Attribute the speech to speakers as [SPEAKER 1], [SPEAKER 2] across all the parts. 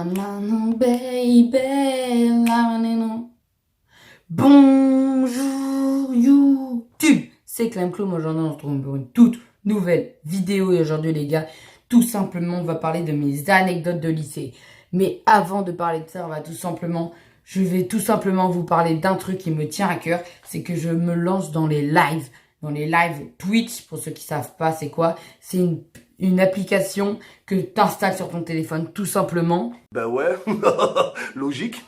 [SPEAKER 1] Manon baby, la manon. Bonjour YouTube, c'est Clem Clou, aujourd'hui on se retrouve pour une toute nouvelle vidéo et aujourd'hui les gars, tout simplement on va parler de mes anecdotes de lycée. Mais avant de parler de ça, je vais tout simplement vous parler d'un truc qui me tient à cœur, c'est que je me lance dans les lives. Dans les lives Twitch, pour ceux qui savent pas c'est quoi, c'est une application que tu installes sur ton téléphone tout simplement.
[SPEAKER 2] Bah ouais, logique.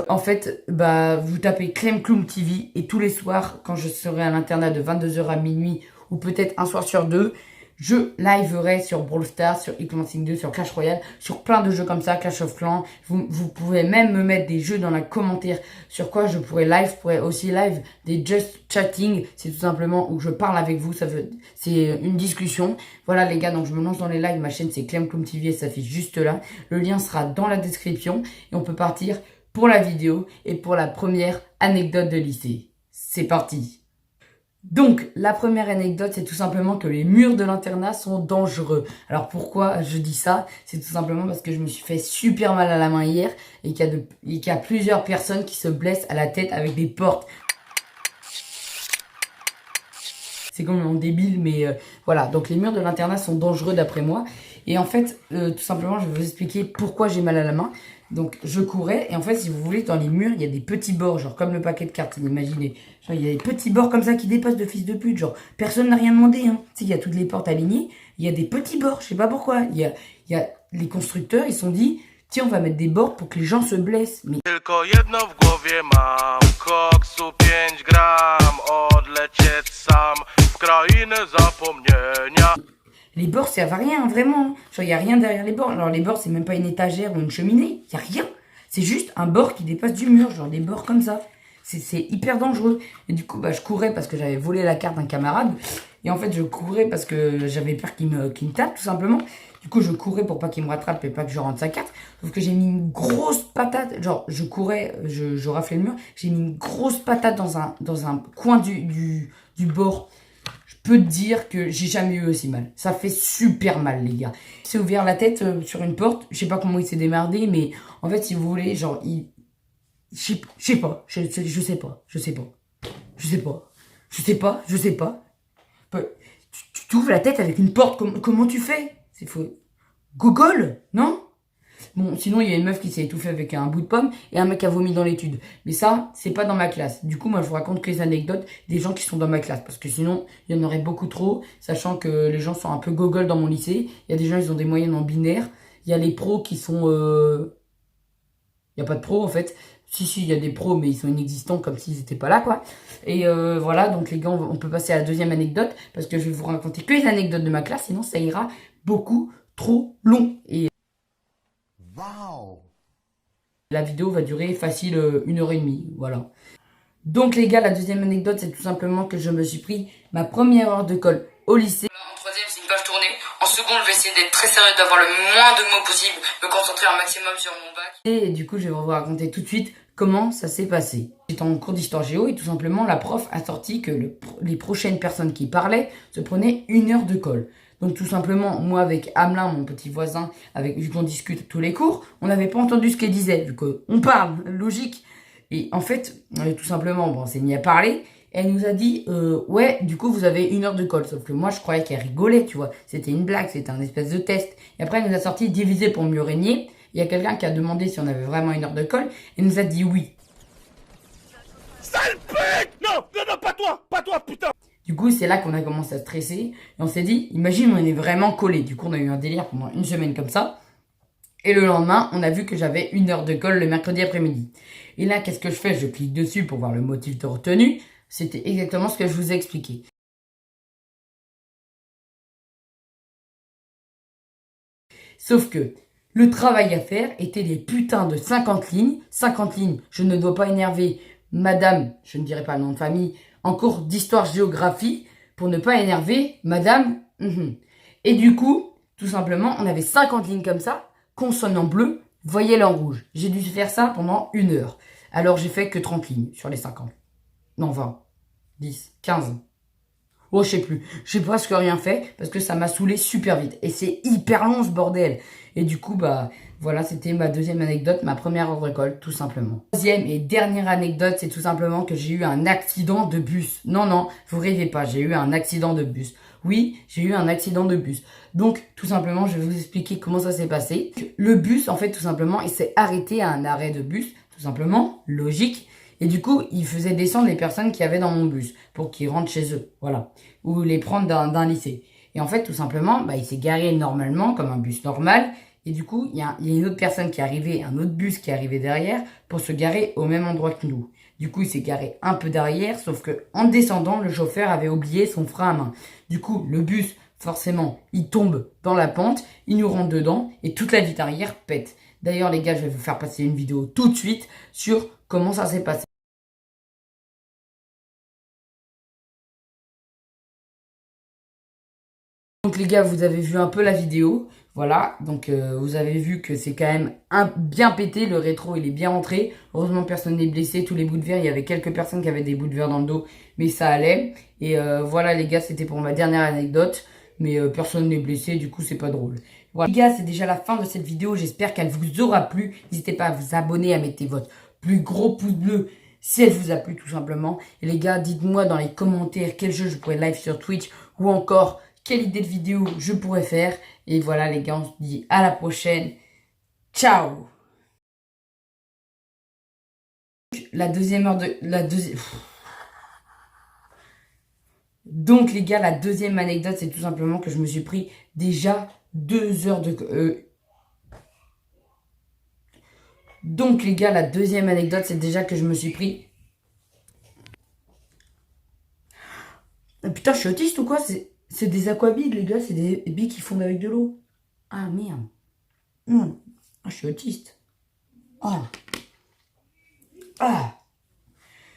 [SPEAKER 1] En fait, vous tapez Clem Cloum TV et tous les soirs, quand je serai à l'internat de 22h à minuit, ou peut-être un soir sur deux, je liverai sur Brawl Stars, sur Eclancing 2, sur Clash Royale, sur plein de jeux comme ça, Clash of Clans. Vous pouvez même me mettre des jeux dans les commentaires sur quoi je pourrais live. Je pourrais aussi live des Just Chatting. C'est tout simplement où je parle avec vous. C'est une discussion. Voilà les gars, donc je me lance dans les lives. Ma chaîne c'est Clem Cloum TV et ça s'affiche juste là. Le lien sera dans la description et on peut partir pour la vidéo et pour la première anecdote de lycée. C'est parti! Donc, la première anecdote, c'est tout simplement que les murs de l'internat sont dangereux. Alors pourquoi je dis ça? C'est tout simplement parce que je me suis fait super mal à la main hier et qu'il y a plusieurs personnes qui se blessent à la tête avec des portes. C'est complètement débile, mais voilà. Donc les murs de l'internat sont dangereux d'après moi. Et en fait, tout simplement, je vais vous expliquer pourquoi j'ai mal à la main. Donc je courais, et en fait, si vous voulez, dans les murs, il y a des petits bords, genre comme le paquet de cartes, imaginez. Genre, il y a des petits bords comme ça qui dépassent de fils de pute, genre, personne n'a rien demandé, hein. Tu sais, il y a toutes les portes alignées, il y a des petits bords, je sais pas pourquoi. Les constructeurs, ils se sont dit, tiens, on va mettre des bords pour que les gens se blessent. Mais
[SPEAKER 3] Tylko jedno w głowie mam, koksu 5 gram, odlecieć sam w krainę zapomnienia.
[SPEAKER 1] les bords servent à rien, vraiment. Genre, il y a rien derrière les bords. Alors, les bords, c'est même pas une étagère ou une cheminée. Il y a rien. C'est juste un bord qui dépasse du mur, genre des bords comme ça. C'est hyper dangereux. Et du coup, je courais parce que j'avais volé la carte d'un camarade. Et en fait, je courais parce que j'avais peur qu'il me tape, tout simplement. Du coup, je courais pour pas qu'il me rattrape et pas que je rentre sa carte. Sauf que j'ai mis une grosse patate. Genre, je courais, je raflais le mur. J'ai mis une grosse patate dans un coin du bord. Je peux te dire que j'ai jamais eu aussi mal. Ça fait super mal, les gars. Il s'est ouvert la tête sur une porte. Je sais pas comment il s'est démerdé, mais en fait, si vous voulez, genre, je sais pas. Je sais pas. Je sais pas. Je sais pas. Je sais pas. Je sais pas. Tu t'ouvres la tête avec une porte. Comment tu fais? C'est faux. Gogol, non? Bon, sinon, il y a une meuf qui s'est étouffée avec un bout de pomme et un mec a vomi dans l'étude. Mais ça, c'est pas dans ma classe. Du coup, moi, je vous raconte que les anecdotes des gens qui sont dans ma classe. Parce que sinon, il y en aurait beaucoup trop, sachant que les gens sont un peu gogol dans mon lycée. Il y a des gens, ils ont des moyennes en binaire. Il y a les pros qui sont... Il y a pas de pros, en fait. Si, il y a des pros, mais ils sont inexistants comme s'ils étaient pas là, quoi. Et voilà, donc les gars, on peut passer à la deuxième anecdote. Parce que je vais vous raconter que les anecdotes de ma classe. Sinon, ça ira beaucoup trop long. Et
[SPEAKER 2] Waouh.
[SPEAKER 1] la vidéo va durer facile 1h30, voilà. Donc les gars, la deuxième anecdote, c'est tout simplement que je me suis pris ma première heure de colle au lycée. En troisième, c'est une page tournée. En seconde, je vais essayer d'être très sérieux, d'avoir le moins de mots possible, me concentrer un maximum sur mon bac. Et du coup, je vais vous raconter tout de suite comment ça s'est passé. J'étais en cours d'histoire géo et tout simplement, la prof a sorti que les prochaines personnes qui parlaient se prenaient 1 heure de colle. Donc tout simplement, moi avec Hamelin, mon petit voisin, vu qu'on discute tous les cours, on n'avait pas entendu ce qu'elle disait, vu qu'on parle, logique. Et en fait, tout simplement, on s'est mis à parler, et elle nous a dit, ouais, du coup vous avez 1 heure de colle. Sauf que moi je croyais qu'elle rigolait, tu vois, c'était une blague, c'était un espèce de test. Et après elle nous a sorti divisé pour mieux régner. Il y a quelqu'un qui a demandé si on avait vraiment 1 heure de colle, et nous a dit oui.
[SPEAKER 3] Sale pute! Non, pas toi, putain!
[SPEAKER 1] Du coup, c'est là qu'on a commencé à stresser. Et on s'est dit, imagine, on est vraiment collés. Du coup, on a eu un délire pendant une semaine comme ça. Et le lendemain, on a vu que j'avais 1 heure de colle le mercredi après-midi. Et là, qu'est-ce que je fais? Je clique dessus pour voir le motif de retenue. C'était exactement ce que je vous ai expliqué. Sauf que le travail à faire était les putains de 50 lignes. 50 lignes, je ne dois pas énerver madame, je ne dirai pas le nom de famille, en cours d'histoire-géographie, pour ne pas énerver madame. Et du coup, tout simplement, on avait 50 lignes comme ça, consonne en bleu, voyelle en rouge. J'ai dû faire ça pendant 1 heure. Alors j'ai fait que 30 lignes sur les 50. Non, 20, 10, 15. Oh, je sais plus. J'ai presque rien fait parce que ça m'a saoulé super vite. Et c'est hyper long ce bordel. Et du coup, bah voilà, c'était ma deuxième anecdote, ma première heure d'école, tout simplement. Deuxième et dernière anecdote, c'est tout simplement que j'ai eu un accident de bus. Non, vous rêvez pas, j'ai eu un accident de bus. Oui, j'ai eu un accident de bus. Donc, tout simplement, je vais vous expliquer comment ça s'est passé. Le bus, en fait, tout simplement, il s'est arrêté à un arrêt de bus, tout simplement, logique. Et du coup, il faisait descendre les personnes qui avaient dans mon bus pour qu'ils rentrent chez eux, voilà. Ou les prendre d'un lycée. Et en fait, tout simplement, bah, il s'est garé normalement, comme un bus normal. Et du coup, il y a une autre personne qui est arrivée, un autre bus qui est arrivé derrière pour se garer au même endroit que nous. Du coup, il s'est garé un peu derrière, sauf que en descendant, le chauffeur avait oublié son frein à main. Du coup, le bus, forcément, il tombe dans la pente, il nous rentre dedans et toute la vitre arrière pète. D'ailleurs, les gars, je vais vous faire passer une vidéo tout de suite sur comment ça s'est passé. Donc les gars, vous avez vu un peu la vidéo, voilà, donc vous avez vu que c'est quand même bien pété, le rétro il est bien rentré, heureusement personne n'est blessé, tous les bouts de verre, il y avait quelques personnes qui avaient des bouts de verre dans le dos, mais ça allait, et voilà les gars, c'était pour ma dernière anecdote, mais personne n'est blessé, du coup c'est pas drôle. Voilà. Les gars, c'est déjà la fin de cette vidéo, j'espère qu'elle vous aura plu, n'hésitez pas à vous abonner, à mettre votre plus gros pouce bleu, si elle vous a plu tout simplement, et les gars, dites-moi dans les commentaires quel jeu je pourrais live sur Twitch, ou encore quelle idée de vidéo je pourrais faire. Et voilà les gars, on se dit à la prochaine. Ciao. La deuxième heure de... Donc les gars, la deuxième anecdote, c'est tout simplement que je me suis pris déjà 2 heures de... Donc les gars, la deuxième anecdote, c'est déjà que je me suis pris... Ah, putain, je suis autiste ou quoi? C'est des aquabides les gars, c'est des billes qui fondent avec de l'eau. Ah merde. Ah, je suis autiste. Ah. Ah.